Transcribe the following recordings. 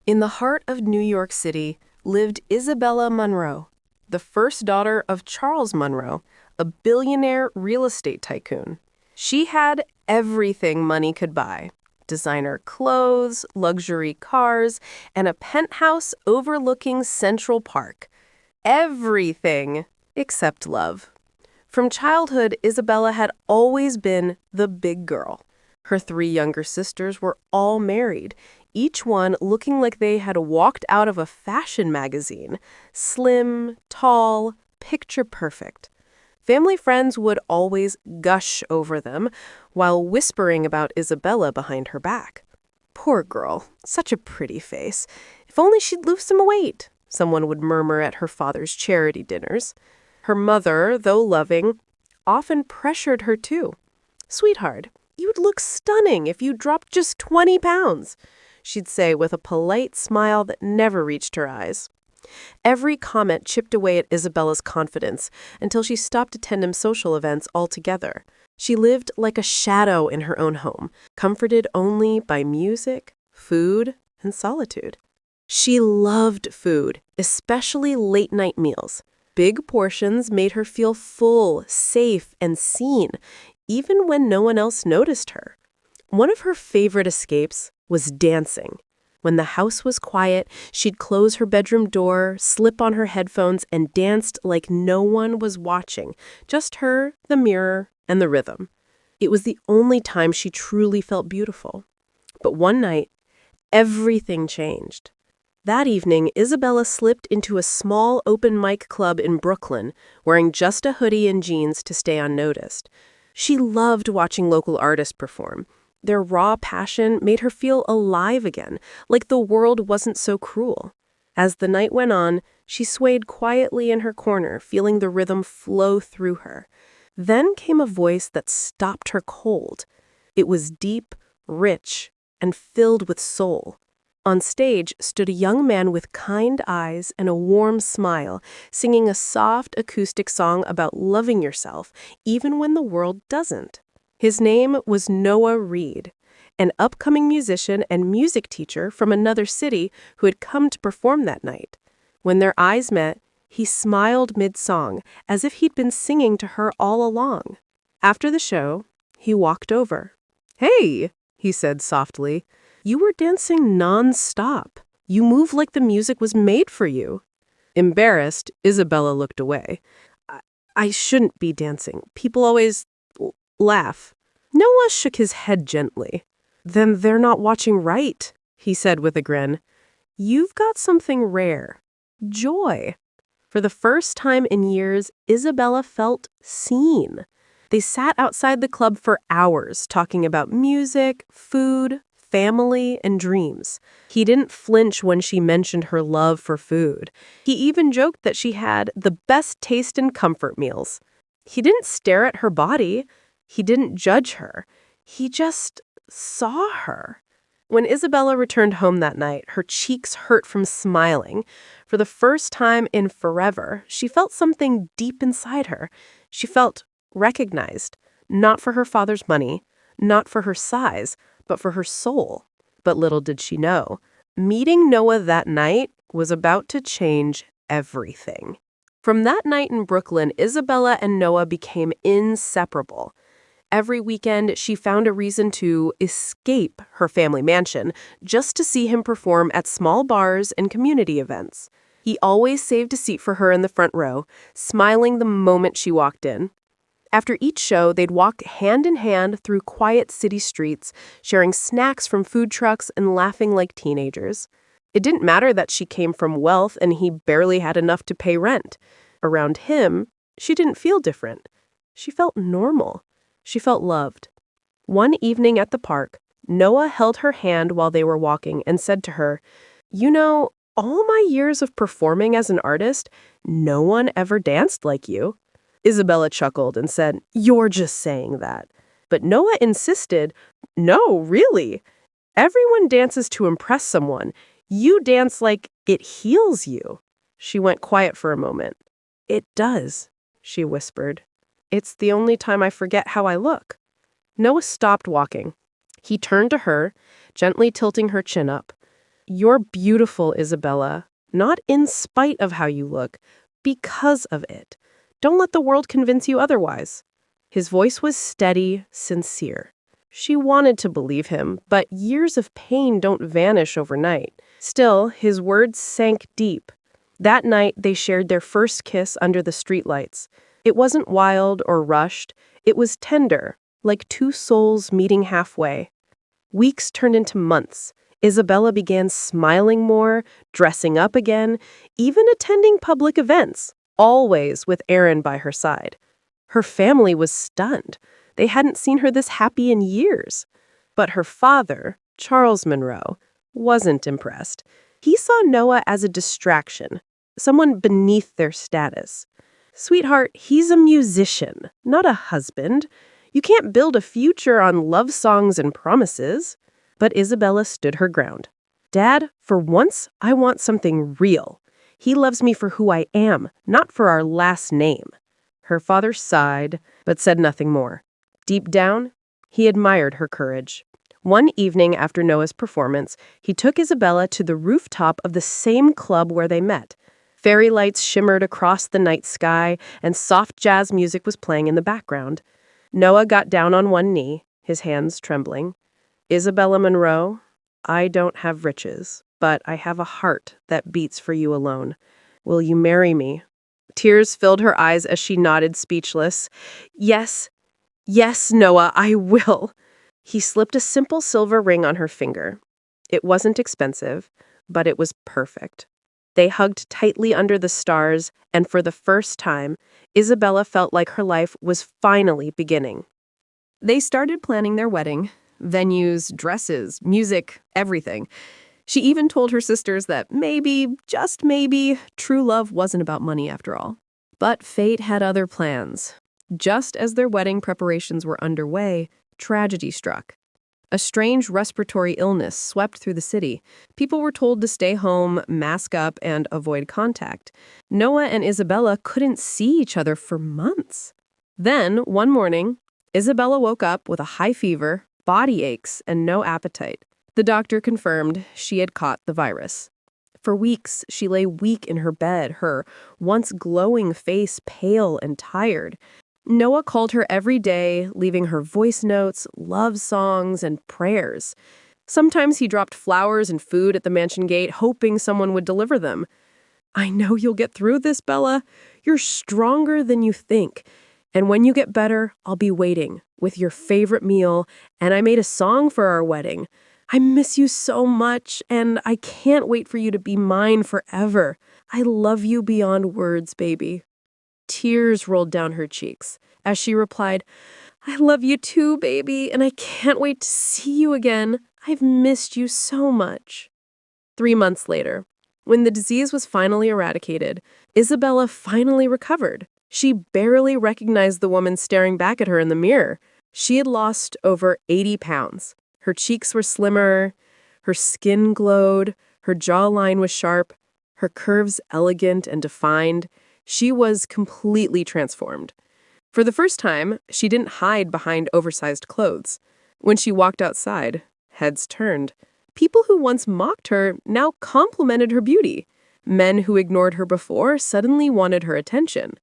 In the heart of New York City lived Isabella Monroe, the first daughter of Charles Monroe, a billionaire real estate tycoon. She had everything money could buy: designer clothes, luxury cars, and a penthouse overlooking Central Park. Everything except love. From childhood, Isabella had always been the big girl. Her three younger sisters were all married, each one looking like they had walked out of a fashion magazine. Slim, tall, picture perfect. Family friends would always gush over them while whispering about Isabella behind her back. Poor girl, such a pretty face. If only she'd lose some weight, someone would murmur at her father's charity dinners. Her mother, though loving, often pressured her too. "Sweetheart, you'd look stunning if you dropped just 20 pounds, she'd say with a polite smile that never reached her eyes. Every comment chipped away at Isabella's confidence until she stopped attending social events altogether. She lived like a shadow in her own home, comforted only by music, food, and solitude. She loved food, especially late-night meals. Big portions made her feel full, safe, and seen, even when no one else noticed her. One of her favorite escapes was dancing. When the house was quiet, she'd close her bedroom door, slip on her headphones, and danced like no one was watching, just her, the mirror, and the rhythm. It was the only time she truly felt beautiful. But one night, everything changed. That evening, Isabella slipped into a small open mic club in Brooklyn, wearing just a hoodie and jeans to stay unnoticed. She loved watching local artists perform. Their raw passion made her feel alive again, like the world wasn't so cruel. As the night went on, she swayed quietly in her corner, feeling the rhythm flow through her. Then came a voice that stopped her cold. It was deep, rich, and filled with soul. On stage stood a young man with kind eyes and a warm smile, singing a soft acoustic song about loving yourself, even when the world doesn't. His name was Noah Reed, an upcoming musician and music teacher from another city who had come to perform that night. When their eyes met, he smiled mid-song, as if he'd been singing to her all along. After the show, he walked over. "Hey," he said softly, "you were dancing non-stop. You move like the music was made for you." Embarrassed, Isabella looked away. I shouldn't be dancing. People always laugh." Noah shook his head gently. "Then they're not watching right," he said with a grin. "You've got something rare. Joy." For the first time in years, Isabella felt seen. They sat outside the club for hours, talking about music, food, family, and dreams. He didn't flinch when she mentioned her love for food. He even joked that she had the best taste in comfort meals. He didn't stare at her body. He didn't judge her. He just saw her. When Isabella returned home that night, her cheeks hurt from smiling. For the first time in forever, she felt something deep inside her. She felt recognized, not for her father's money, not for her size, but for her soul. But little did she know, meeting Noah that night was about to change everything. From that night in Brooklyn, Isabella and Noah became inseparable. Every weekend, she found a reason to escape her family mansion just to see him perform at small bars and community events. He always saved a seat for her in the front row, smiling the moment she walked in. After each show, they'd walk hand in hand through quiet city streets, sharing snacks from food trucks and laughing like teenagers. It didn't matter that she came from wealth and he barely had enough to pay rent. Around him, she didn't feel different. She felt normal. She felt loved. One evening at the park, Noah held her hand while they were walking and said to her, "You know, all my years of performing as an artist, no one ever danced like you." Isabella chuckled and said, "You're just saying that." But Noah insisted, "No, really. Everyone dances to impress someone. You dance like it heals you." She went quiet for a moment. "It does," she whispered. "It's the only time I forget how I look." Noah stopped walking. He turned to her, gently tilting her chin up. You're beautiful, Isabella, not in spite of how you look, because of it. Don't let the world convince you otherwise. His voice was steady, sincere. She wanted to believe him, but years of pain don't vanish overnight. Still, his words sank deep. That night, they shared their first kiss under the streetlights. It wasn't wild or rushed. It was tender, like two souls meeting halfway. Weeks turned into months. Isabella began smiling more, dressing up again, even attending public events, always with Aaron by her side. Her family was stunned. They hadn't seen her this happy in years. But her father, Charles Monroe, wasn't impressed. He saw Noah as a distraction, someone beneath their status. Sweetheart, he's a musician, not a husband. You can't build a future on love songs and promises. But Isabella stood her ground. Dad, for once, I want something real. He loves me for who I am, not for our last name. Her father sighed, but said nothing more. Deep down, he admired her courage. One evening after Noah's performance, he took Isabella to the rooftop of the same club where they met. Fairy lights shimmered across the night sky, and soft jazz music was playing in the background. Noah got down on one knee, his hands trembling. Isabella Monroe, I don't have riches, but I have a heart that beats for you alone. Will you marry me? Tears filled her eyes as she nodded, speechless. Yes, yes, Noah, I will. He slipped a simple silver ring on her finger. It wasn't expensive, but it was perfect. They hugged tightly under the stars, and for the first time, Isabella felt like her life was finally beginning. They started planning their wedding. Venues, dresses, music, everything. She even told her sisters that maybe, just maybe, true love wasn't about money after all. But fate had other plans. Just as their wedding preparations were underway, tragedy struck. A strange respiratory illness swept through the city. People were told to stay home, mask up, and avoid contact. Noah and Isabella couldn't see each other for months. Then, one morning, Isabella woke up with a high fever, body aches, and no appetite. The doctor confirmed she had caught the virus. For weeks, she lay weak in her bed, her once glowing face pale and tired. Noah called her every day, leaving her voice notes, love songs, and prayers. Sometimes he dropped flowers and food at the mansion gate, hoping someone would deliver them. I know you'll get through this, Bella. You're stronger than you think. And when you get better, I'll be waiting with your favorite meal, and I made a song for our wedding. I miss you so much, and I can't wait for you to be mine forever. I love you beyond words, baby. Tears rolled down her cheeks as she replied, I love you too, baby, and I can't wait to see you again. I've missed you so much. 3 months later, when the disease was finally eradicated, Isabella finally recovered. She barely recognized the woman staring back at her in the mirror. She had lost over 80 pounds. Her cheeks were slimmer, her skin glowed, her jawline was sharp, her curves elegant and defined. She was completely transformed. For the first time, she didn't hide behind oversized clothes. When she walked outside, heads turned. People who once mocked her now complimented her beauty. Men who ignored her before suddenly wanted her attention.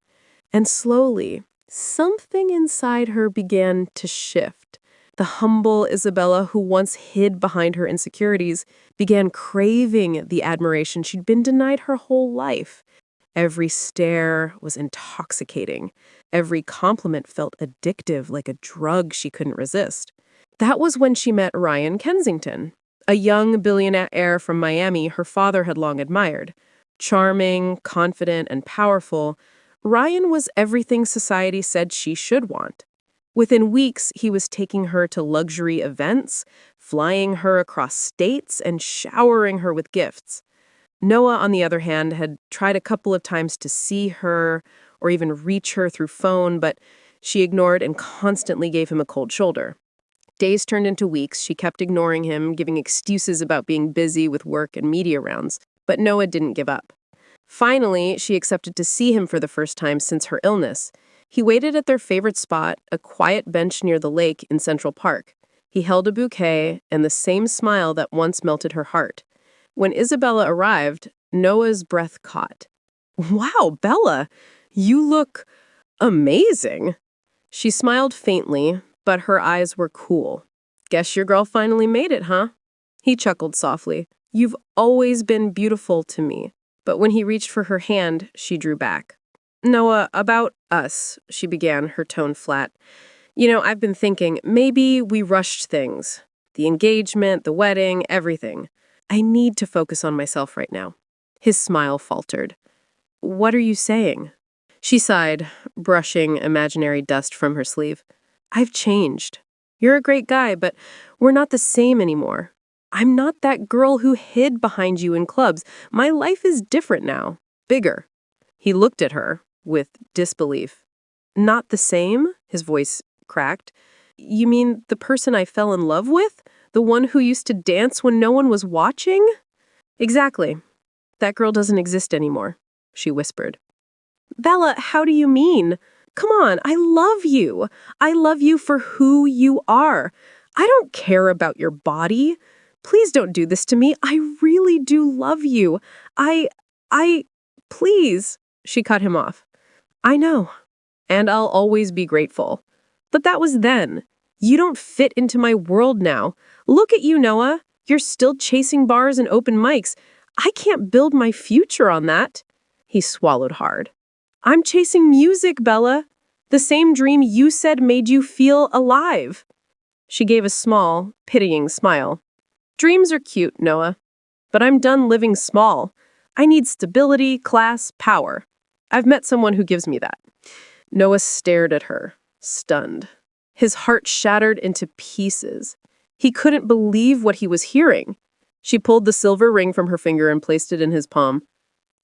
And slowly, something inside her began to shift. The humble Isabella, who once hid behind her insecurities, began craving the admiration she'd been denied her whole life. Every stare was intoxicating. Every compliment felt addictive, like a drug she couldn't resist. That was when she met Ryan Kensington, a young billionaire from Miami her father had long admired. Charming, confident, and powerful, Ryan was everything society said she should want. Within weeks, he was taking her to luxury events, flying her across states, and showering her with gifts. Noah, on the other hand, had tried a couple of times to see her or even reach her through phone, but she ignored and constantly gave him a cold shoulder. Days turned into weeks. She kept ignoring him, giving excuses about being busy with work and media rounds, but Noah didn't give up. Finally, she accepted to see him for the first time since her illness. He waited at their favorite spot, a quiet bench near the lake in Central Park. He held a bouquet and the same smile that once melted her heart. When Isabella arrived, Noah's breath caught. Wow, Bella, you look amazing. She smiled faintly, but her eyes were cool. Guess your girl finally made it, huh? He chuckled softly. You've always been beautiful to me. But when he reached for her hand, she drew back. Noah, about us, she began, her tone flat. I've been thinking, maybe we rushed things. The engagement, the wedding, everything. I need to focus on myself right now. His smile faltered. What are you saying? She sighed, brushing imaginary dust from her sleeve. I've changed. You're a great guy, but we're not the same anymore. I'm not that girl who hid behind you in clubs. My life is different now. Bigger. He looked at her with disbelief. Not the same? His voice cracked. You mean the person I fell in love with? The one who used to dance when no one was watching? Exactly. That girl doesn't exist anymore, she whispered. Bella, how do you mean? Come on, I love you. I love you for who you are. I don't care about your body. Please don't do this to me. I really do love you. Please. She cut him off. I know, and I'll always be grateful. But that was then. You don't fit into my world now. Look at you, Noah. You're still chasing bars and open mics. I can't build my future on that. He swallowed hard. I'm chasing music, Bella. The same dream you said made you feel alive. She gave a small, pitying smile. Dreams are cute, Noah. But I'm done living small. I need stability, class, power. I've met someone who gives me that. Noah stared at her, stunned. His heart shattered into pieces. He couldn't believe what he was hearing. She pulled the silver ring from her finger and placed it in his palm.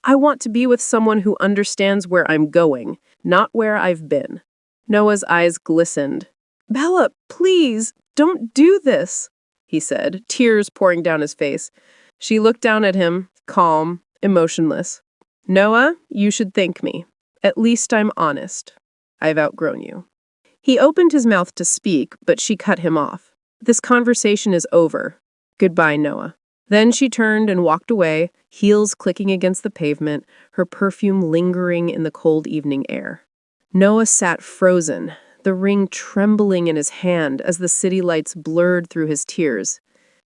I want to be with someone who understands where I'm going, not where I've been. Noah's eyes glistened. Bella, please, don't do this, he said, tears pouring down his face. She looked down at him, calm, emotionless. Noah, you should thank me. At least I'm honest. I've outgrown you. He opened his mouth to speak, but she cut him off. This conversation is over. Goodbye, Noah. Then she turned and walked away, heels clicking against the pavement, her perfume lingering in the cold evening air. Noah sat frozen, the ring trembling in his hand as the city lights blurred through his tears.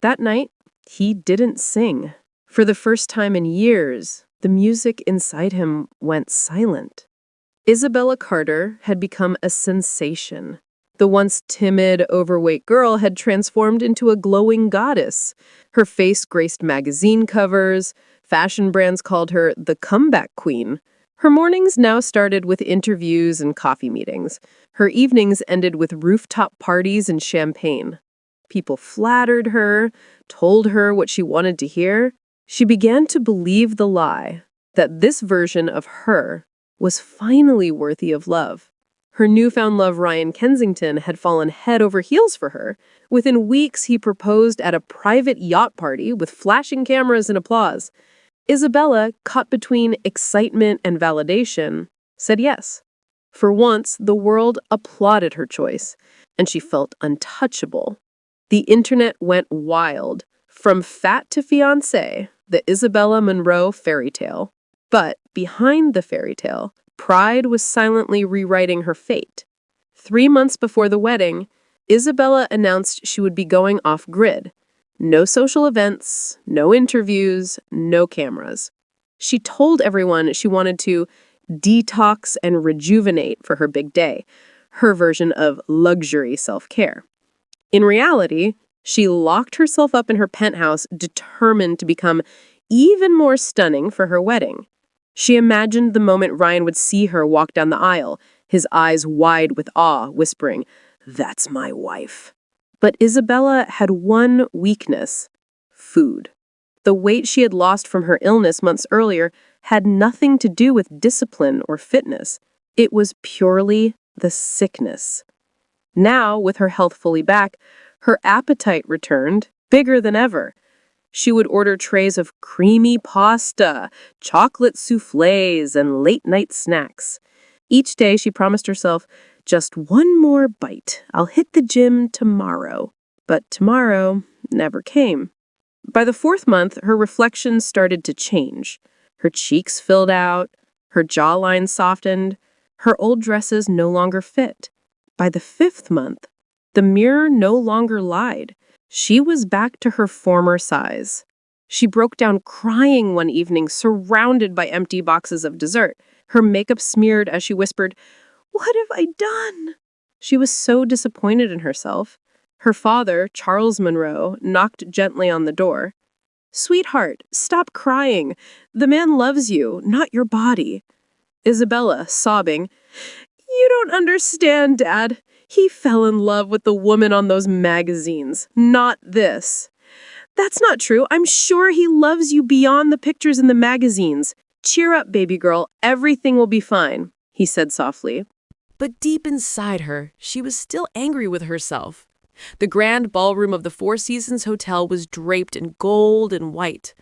That night, he didn't sing. For the first time in years, the music inside him went silent. Isabella Carter had become a sensation. The once timid, overweight girl had transformed into a glowing goddess. Her face graced magazine covers. Fashion brands called her the comeback queen. Her mornings now started with interviews and coffee meetings. Her evenings ended with rooftop parties and champagne. People flattered her, told her what she wanted to hear. She began to believe the lie that this version of her was finally worthy of love. Her newfound love, Ryan Kensington, had fallen head over heels for her. Within weeks, he proposed at a private yacht party with flashing cameras and applause. Isabella, caught between excitement and validation, said yes. For once, the world applauded her choice, and she felt untouchable. The internet went wild. From fat to fiancé, the Isabella Monroe fairy tale. But behind the fairy tale, pride was silently rewriting her fate. 3 months before the wedding, Isabella announced she would be going off-grid. No social events, no interviews, no cameras. She told everyone she wanted to detox and rejuvenate for her big day, her version of luxury self-care. In reality, she locked herself up in her penthouse, determined to become even more stunning for her wedding. She imagined the moment Ryan would see her walk down the aisle, his eyes wide with awe, whispering, "That's my wife." But Isabella had one weakness: food. The weight she had lost from her illness months earlier had nothing to do with discipline or fitness. It was purely the sickness. Now, with her health fully back, her appetite returned, bigger than ever. She would order trays of creamy pasta, chocolate soufflés, and late-night snacks. Each day she promised herself, just one more bite. I'll hit the gym tomorrow. But tomorrow never came. By the fourth month, her reflections started to change. Her cheeks filled out, her jawline softened, her old dresses no longer fit. By the fifth month, the mirror no longer lied. She was back to her former size. She broke down crying one evening, surrounded by empty boxes of dessert, her makeup smeared as she whispered, "What have I done?" She was so disappointed in herself. Her father, Charles Monroe, knocked gently on the door. "Sweetheart, stop crying. The man loves you, not your body." Isabella, sobbing, "You don't understand, Dad. He fell in love with the woman on those magazines, not this." "That's not true. I'm sure he loves you beyond the pictures in the magazines. Cheer up, baby girl. Everything will be fine," he said softly. But deep inside her, she was still angry with herself. The grand ballroom of the Four Seasons Hotel was draped in gold and white.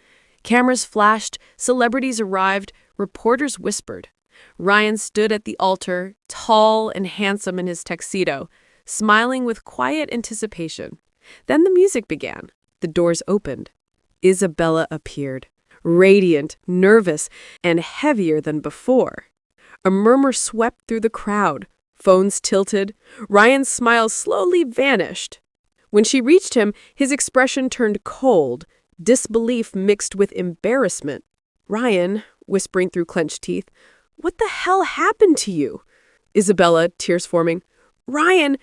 Cameras flashed, celebrities arrived, reporters whispered. Ryan stood at the altar, tall and handsome in his tuxedo, smiling with quiet anticipation. Then the music began. The doors opened. Isabella appeared, radiant, nervous, and heavier than before. A murmur swept through the crowd. Phones tilted. Ryan's smile slowly vanished. When she reached him, his expression turned cold, disbelief mixed with embarrassment. "Ryan," whispering through clenched teeth, "what the hell happened to you?" Isabella, tears forming, "Ryan,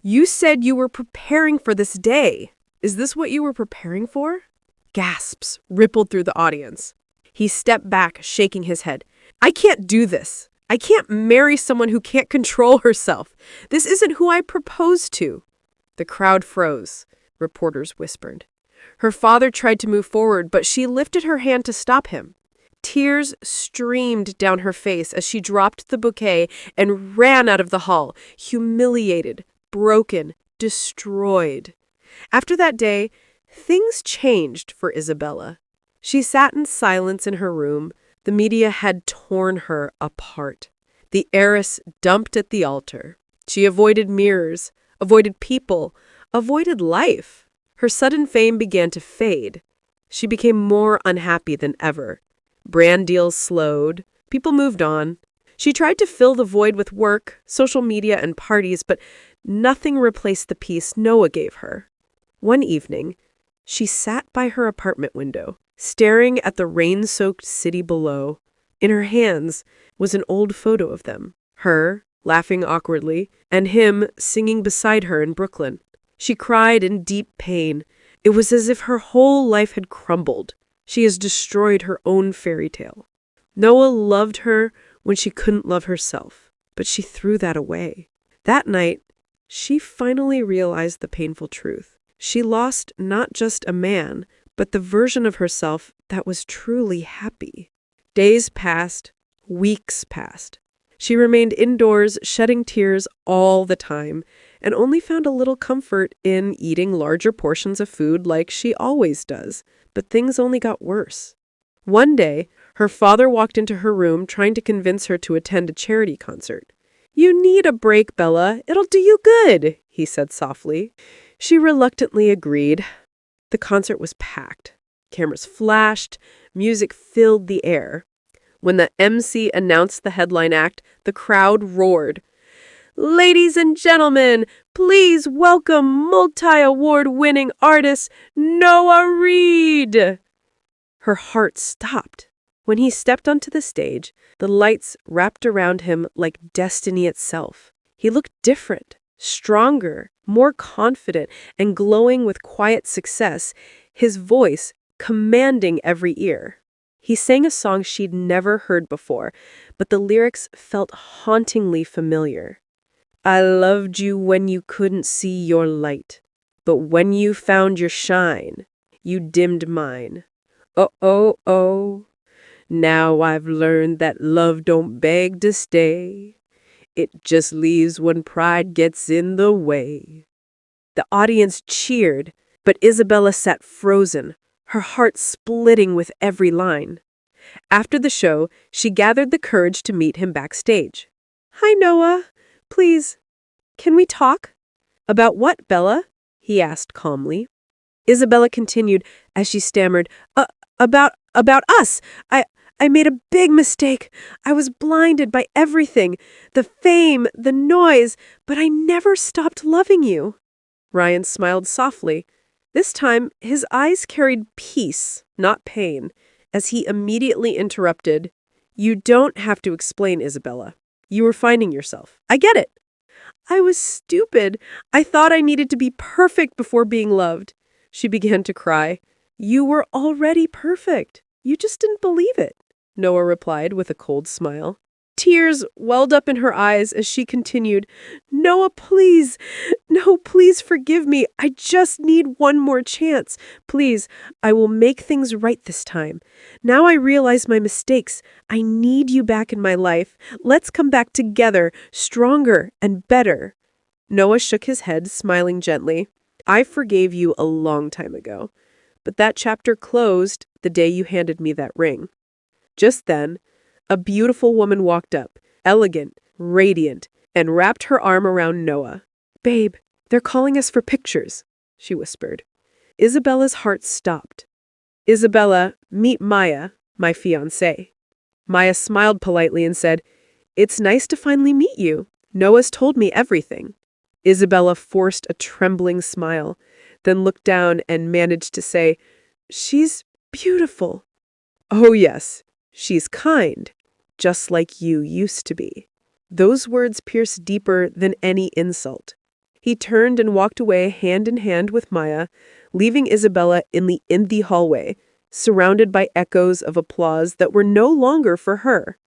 you said you were preparing for this day. Is this what you were preparing for?" Gasps rippled through the audience. He stepped back, shaking his head. "I can't do this. I can't marry someone who can't control herself. This isn't who I proposed to." The crowd froze. Reporters whispered. Her father tried to move forward, but she lifted her hand to stop him. Tears streamed down her face as she dropped the bouquet and ran out of the hall, humiliated, broken, destroyed. After that day, things changed for Isabella. She sat in silence in her room. The media had torn her apart. The heiress dumped at the altar. She avoided mirrors, avoided people, avoided life. Her sudden fame began to fade. She became more unhappy than ever. Brand deals slowed. People moved on. She tried to fill the void with work, social media, and parties, but nothing replaced the peace Noah gave her. One evening, she sat by her apartment window, staring at the rain-soaked city below. In her hands was an old photo of them, her laughing awkwardly, and him singing beside her in Brooklyn. She cried in deep pain. It was as if her whole life had crumbled. She has destroyed her own fairy tale. Noah loved her when she couldn't love herself, but she threw that away. That night, she finally realized the painful truth. She lost not just a man, but the version of herself that was truly happy. Days passed, weeks passed. She remained indoors, shedding tears all the time, and only found a little comfort in eating larger portions of food like she always does. But things only got worse. One day, her father walked into her room trying to convince her to attend a charity concert. "You need a break, Bella. It'll do you good," he said softly. She reluctantly agreed. The concert was packed. Cameras flashed. Music filled the air. When the MC announced the headline act, the crowd roared. "Ladies and gentlemen, please welcome multi-award-winning artist Noah Reid." Her heart stopped. When he stepped onto the stage, the lights wrapped around him like destiny itself. He looked different, stronger, more confident, and glowing with quiet success, his voice commanding every ear. He sang a song she'd never heard before, but the lyrics felt hauntingly familiar. "I loved you when you couldn't see your light, but when you found your shine, you dimmed mine. Oh, oh, oh, now I've learned that love don't beg to stay. It just leaves when pride gets in the way." The audience cheered, but Isabella sat frozen, her heart splitting with every line. After the show, she gathered the courage to meet him backstage. "Hi, Noah. Please, can we talk?" "About what, Bella?" he asked calmly. Isabella continued as she stammered, about us. I made a big mistake. I was blinded by everything, the fame, the noise, but I never stopped loving you." Ryan smiled softly. This time, his eyes carried peace, not pain, as he immediately interrupted, "You don't have to explain, Isabella. You were finding yourself. I get it. I was stupid. I thought I needed to be perfect before being loved." She began to cry. "You were already perfect. You just didn't believe it," Noah replied with a cold smile. Tears welled up in her eyes as she continued, "Noah, please. No, please forgive me. I just need one more chance. Please, I will make things right this time. Now I realize my mistakes. I need you back in my life. Let's come back together, stronger and better." Noah shook his head, smiling gently. "I forgave you a long time ago, but that chapter closed the day you handed me that ring." Just then, a beautiful woman walked up, elegant, radiant, and wrapped her arm around Noah. "Babe, they're calling us for pictures," she whispered. Isabella's heart stopped. "Isabella, meet Maya, my fiancé." Maya smiled politely and said, "It's nice to finally meet you. Noah's told me everything." Isabella forced a trembling smile, then looked down and managed to say, "She's beautiful." "Oh yes, she's kind, just like you used to be." Those words pierced deeper than any insult. He turned and walked away hand in hand with Maya, leaving Isabella in the hallway, surrounded by echoes of applause that were no longer for her.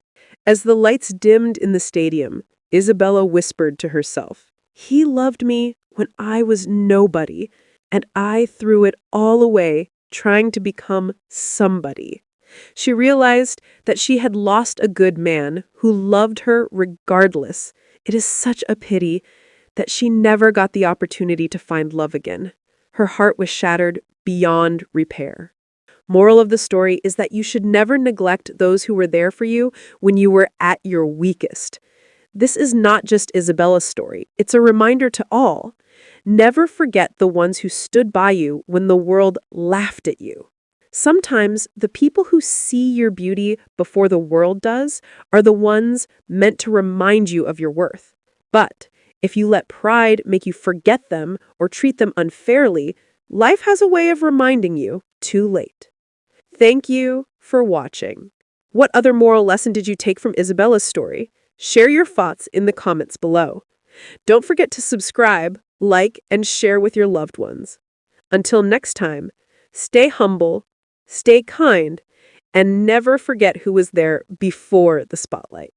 As the lights dimmed in the stadium, Isabella whispered to herself, "He loved me when I was nobody, and I threw it all away trying to become somebody." She realized that she had lost a good man who loved her regardless. It is such a pity that she never got the opportunity to find love again. Her heart was shattered beyond repair. Moral of the story is that you should never neglect those who were there for you when you were at your weakest. This is not just Isabella's story. It's a reminder to all. Never forget the ones who stood by you when the world laughed at you. Sometimes the people who see your beauty before the world does are the ones meant to remind you of your worth. But if you let pride make you forget them or treat them unfairly, life has a way of reminding you too late. Thank you for watching. What other moral lesson did you take from Isabella's story? Share your thoughts in the comments below. Don't forget to subscribe, like, and share with your loved ones. Until next time, stay humble, stay kind, and never forget who was there before the spotlight.